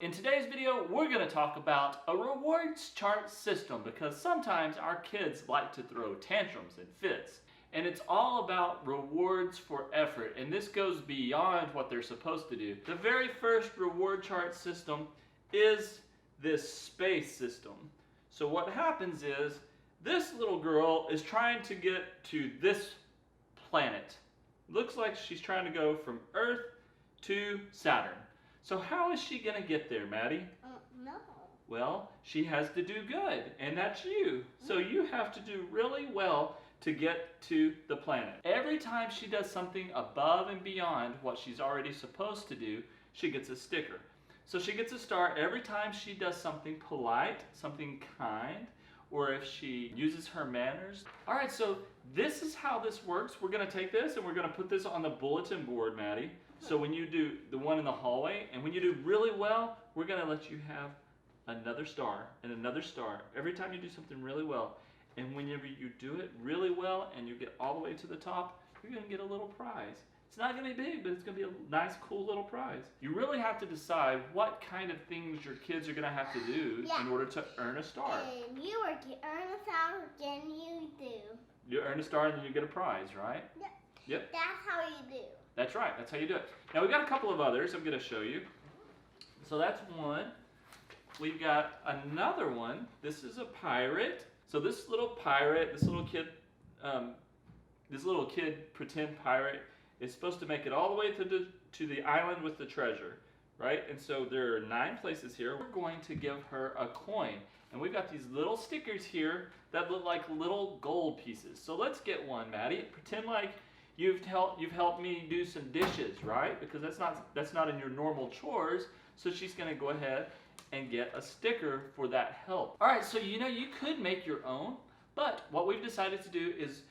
In today's video, we're going to talk about a rewards chart system because sometimes our kids like to throw tantrums and fits. And it's all about rewards for effort, and this goes beyond what they're supposed to do. The very first reward chart system is this space system. So what happens is, this little girl is trying to get to this planet. Looks like she's trying to go from Earth to Saturn. So how is she going to get there, Maddie? No. Well, she has to do good, and that's you. So you have to do really well to get to the planet. Every time she does something above and beyond what she's already supposed to do, she gets a sticker. So she gets a star every time she does something polite, something kind, or if she uses her manners. All right, so this is how this works. We're going to take this and we're going to put this on the bulletin board, Maddie. So when you do the one in the hallway, and when you do really well, we're going to let you have another star and another star every time you do something really well. And whenever you do it really well and you get all the way to the top, you're going to get a little prize. It's not going to be big, but it's going to be a nice, cool little prize. You really have to decide what kind of things your kids are going to have to do in order to earn a star. And you earn a star, then you do. You earn a star and then you get a prize, right? Yep. Yep. That's how you do. That's right. That's how you do it. Now we've got a couple of others I'm going to show you. So that's one. We've got another one. This is a pirate. So this little pirate, this little kid pretend pirate is supposed to make it all the way to the island with the treasure, right? And so there are 9 places here. We're going to give her a coin. And we've got these little stickers here that look like little gold pieces. So let's get one, Maddie. Pretend like you've helped me do some dishes, right? Because that's not in your normal chores. So she's going to go ahead and get a sticker for that help. All right, so you could make your own, but what we've decided to do is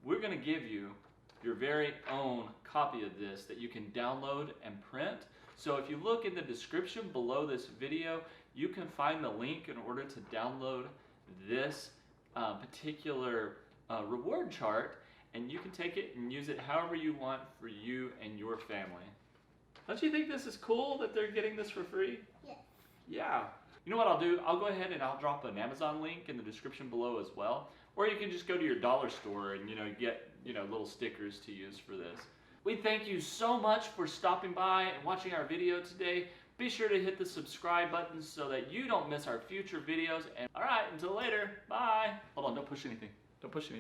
we're going to give you your very own copy of this that you can download and print. So if you look in the description below this video, you can find the link in order to download this particular reward chart, and you can take it and use it however you want for you and your family. Don't you think this is cool that they're getting this for free? Yes. Yeah. You know what I'll do? I'll go ahead and I'll drop an Amazon link in the description below as well. Or you can just go to your dollar store and get little stickers to use for this. We thank you so much for stopping by and watching our video today. Be sure to hit the subscribe button so that you don't miss our future videos. And all right, until later, bye. Hold on, don't push anything. Don't push anything.